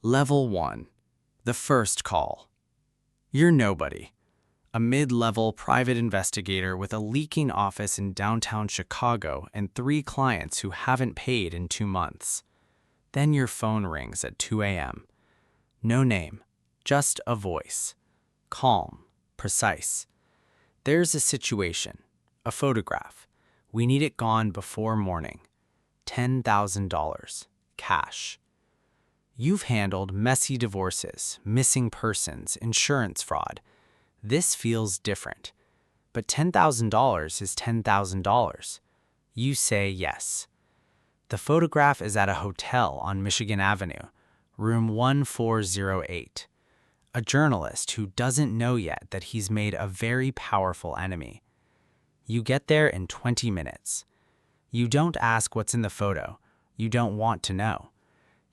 Level 1. The first call. You're nobody. A mid-level private investigator with a leaking office in downtown Chicago and 3 clients who haven't paid in 2 months. Then your phone rings at 2 a.m. No name, just a voice. Calm, precise. There's a situation, a photograph. We need it gone before morning. $10,000, cash. You've handled messy divorces, missing persons, insurance fraud. This feels different. But $10,000 is $10,000. You say yes. The photograph is at a hotel on Michigan Avenue, room 1408. A journalist who doesn't know yet that he's made a very powerful enemy. You get there in 20 minutes. You don't ask what's in the photo. You don't want to know.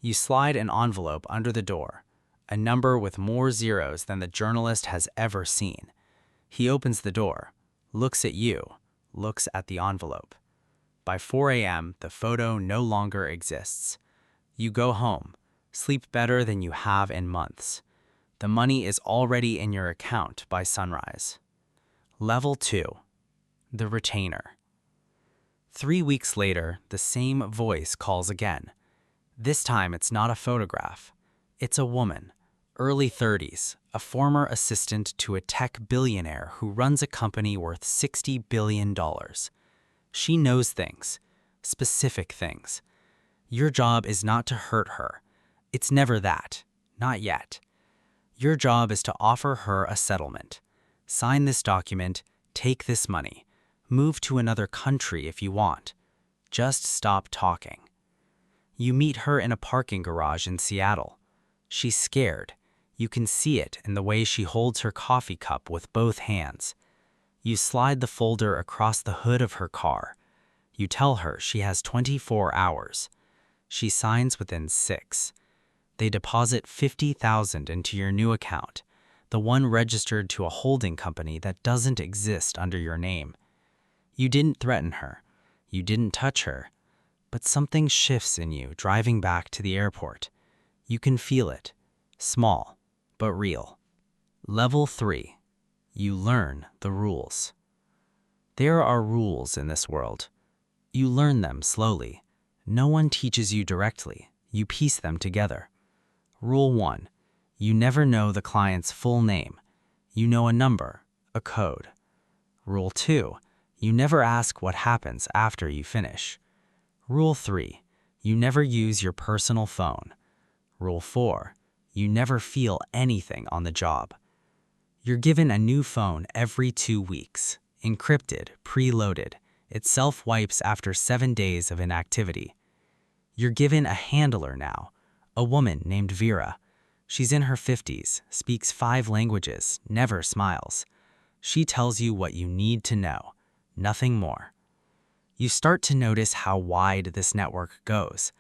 You slide an envelope under the door, a number with more zeros than the journalist has ever seen. He opens the door, looks at you, looks at the envelope. By 4 a.m., the photo no longer exists. You go home, sleep better than you have in months. The money is already in your account by sunrise. Level 2. The retainer. 3 weeks later, the same voice calls again. This time it's not a photograph. It's a woman, early 30s, a former assistant to a tech billionaire who runs a company worth $60 billion. She knows things, specific things. Your job is not to hurt her. It's never that, not yet. Your job is to offer her a settlement. Sign this document, take this money, move to another country if you want. Just stop talking. You meet her in a parking garage in Seattle. She's scared. You can see it in the way she holds her coffee cup with both hands. You slide the folder across the hood of her car. You tell her she has 24 hours. She signs within 6. They deposit $50,000 into your new account, the one registered to a holding company that doesn't exist under your name. You didn't threaten her. You didn't touch her. But something shifts in you driving back to the airport. You can feel it. Small, but real. Level 3. You learn the rules. There are rules in this world. You learn them slowly. No one teaches you directly. You piece them together. Rule 1. You never know the client's full name. You know a number, a code. Rule 2. You never ask what happens after you finish. Rule 3. You never use your personal phone. Rule 4. You never feel anything on the job. You're given a new phone every 2 weeks, encrypted, preloaded. It self-wipes after 7 days of inactivity. You're given a handler now, a woman named Vera. She's in her 50s, speaks 5 languages, never smiles. She tells you what you need to know, nothing more. You start to notice how wide this network goes.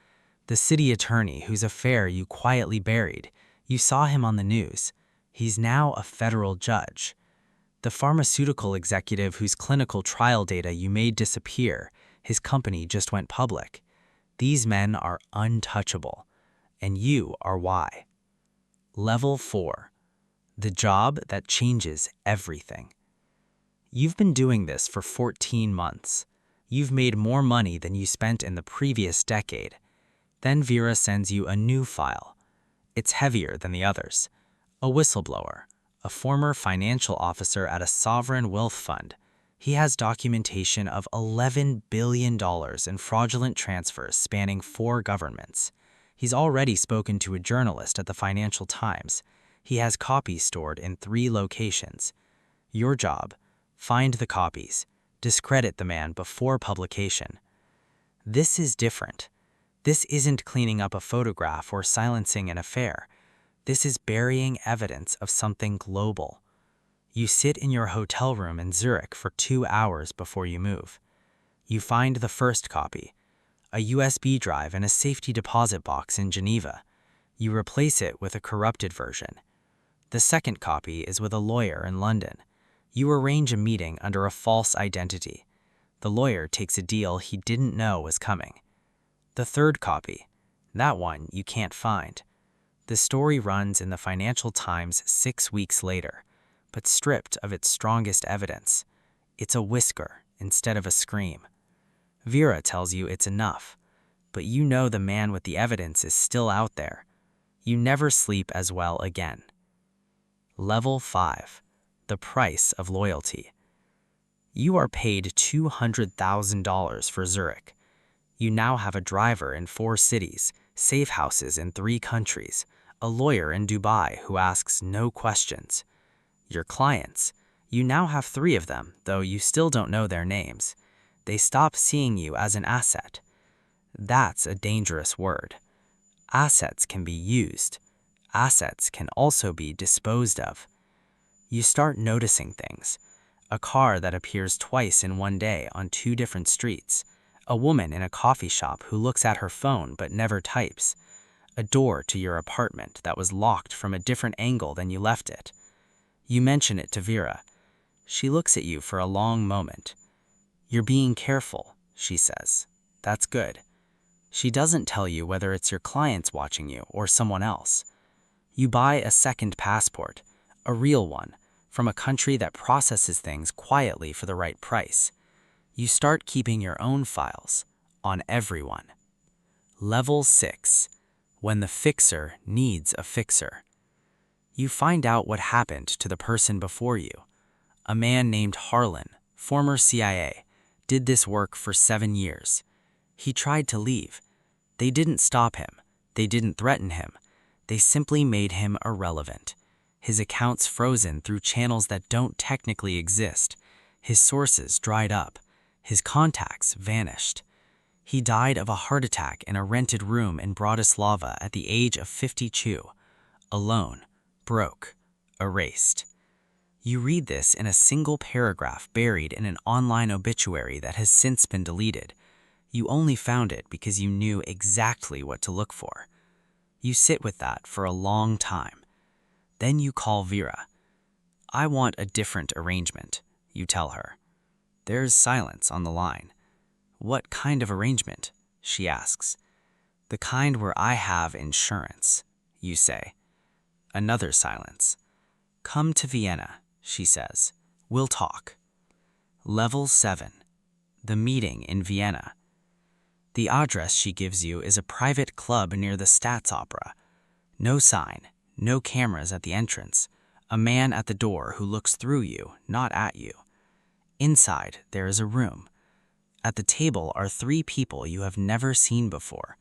The city attorney whose affair you quietly buried, you saw him on the news. He's now a federal judge. The pharmaceutical executive whose clinical trial data you made disappear, his company just went public. These men are untouchable, and you are why. Level 4. The job that changes everything. You've been doing this for 14 months. You've made more money than you spent in the previous decade. Then Vera sends you a new file. It's heavier than the others. A whistleblower, a former financial officer at a sovereign wealth fund. He has documentation of $11 billion in fraudulent transfers spanning 4 governments. He's already spoken to a journalist at the Financial Times. He has copies stored in 3 locations. Your job: find the copies. Discredit the man before publication. This is different. This isn't cleaning up a photograph or silencing an affair. This is burying evidence of something global. You sit in your hotel room in Zurich for 2 hours before you move. You find the first copy, a USB drive in a safety deposit box in Geneva. You replace it with a corrupted version. The second copy is with a lawyer in London. You arrange a meeting under a false identity. The lawyer takes a deal he didn't know was coming. The third copy, that one you can't find. The story runs in the Financial Times 6 weeks later, but stripped of its strongest evidence. It's a whisker instead of a scream. Vera tells you it's enough, but you know the man with the evidence is still out there. You never sleep as well again. Level 5. The price of loyalty. You are paid $200,000 for Zurich. You now have a driver in 4 cities, safe houses in 3 countries, a lawyer in Dubai who asks no questions. Your clients. You now have 3 of them, though you still don't know their names. They stop seeing you as an asset. That's a dangerous word. Assets can be used. Assets can also be disposed of. You start noticing things. A car that appears twice in one day on 2 different streets. A woman in a coffee shop who looks at her phone but never types. A door to your apartment that was locked from a different angle than you left it. You mention it to Vera. She looks at you for a long moment. You're being careful, she says. That's good. She doesn't tell you whether it's your clients watching you or someone else. You buy a second passport, a real one, from a country that processes things quietly for the right price. You start keeping your own files on everyone. Level 6. When the fixer needs a fixer. You find out what happened to the person before you. A man named Harlan, former CIA, did this work for 7 years. He tried to leave. They didn't stop him. They didn't threaten him. They simply made him irrelevant. His accounts frozen through channels that don't technically exist. His sources dried up. His contacts vanished. He died of a heart attack in a rented room in Bratislava at the age of 52. Alone, broke, erased. You read this in a single paragraph buried in an online obituary that has since been deleted. You only found it because you knew exactly what to look for. You sit with that for a long time. Then you call Vera. I want a different arrangement, you tell her. There's silence on the line. What kind of arrangement? She asks. The kind where I have insurance, you say. Another silence. Come to Vienna, she says. We'll talk. Level 7. The meeting in Vienna. The address she gives you is a private club near the Staatsopera. No sign, no cameras at the entrance. A man at the door who looks through you, not at you. Inside, there is a room. At the table are 3 people you have never seen before.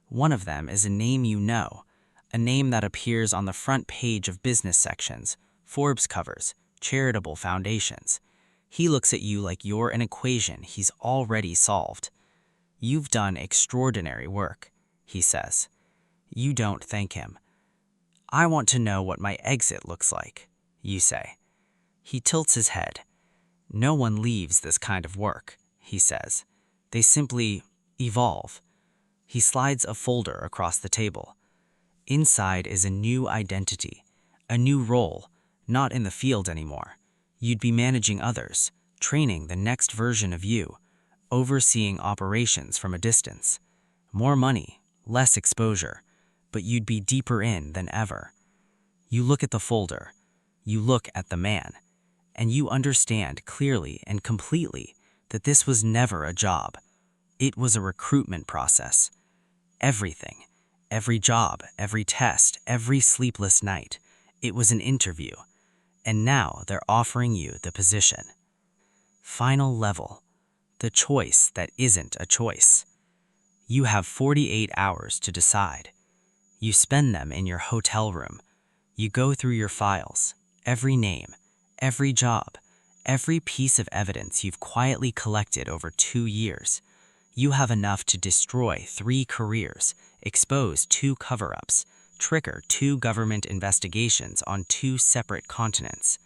One of them is a name you know, a name that appears on the front page of business sections, Forbes covers, charitable foundations. He looks at you like you're an equation he's already solved. You've done extraordinary work, he says. You don't thank him. I want to know what my exit looks like, you say. He tilts his head. No one leaves this kind of work, he says. They simply evolve. He slides a folder across the table. Inside is a new identity, a new role, not in the field anymore. You'd be managing others, training the next version of you, overseeing operations from a distance. More money, less exposure, but you'd be deeper in than ever. You look at the folder, you look at the man, and you understand clearly and completely that this was never a job. It was a recruitment process. Everything, every job, every test, every sleepless night, it was an interview. And now they're offering you the position. Final level, the choice that isn't a choice. You have 48 hours to decide. You spend them in your hotel room. You go through your files, every name, every job, every piece of evidence you've quietly collected over 2 years. You have enough to destroy 3 careers, expose 2 cover-ups, trigger 2 government investigations on 2 separate continents.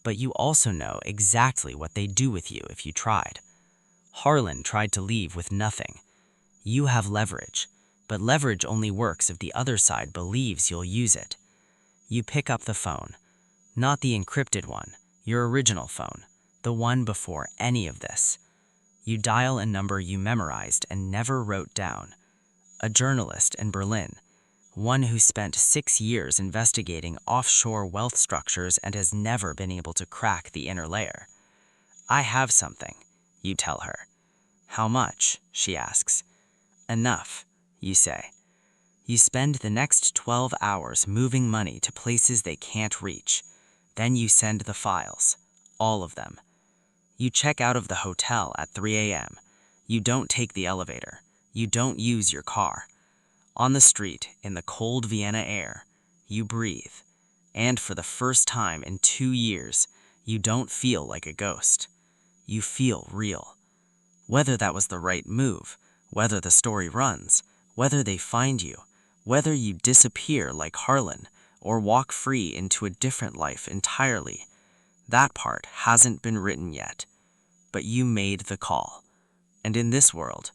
But you also know exactly what they'd do with you if you tried. Harlan tried to leave with nothing. You have leverage, but leverage only works if the other side believes you'll use it. You pick up the phone, not the encrypted one, your original phone, the one before any of this. You dial a number you memorized and never wrote down. A journalist in Berlin. One who spent 6 years investigating offshore wealth structures and has never been able to crack the inner layer. I have something, you tell her. How much? She asks. Enough, you say. You spend the next 12 hours moving money to places they can't reach. Then you send the files, all of them. You check out of the hotel at 3 a.m. You don't take the elevator. You don't use your car. On the street, in the cold Vienna air, you breathe. And for the first time in 2 years, you don't feel like a ghost. You feel real. Whether that was the right move, whether the story runs, whether they find you, whether you disappear like Harlan or walk free into a different life entirely, that part hasn't been written yet. But you made the call. And in this world,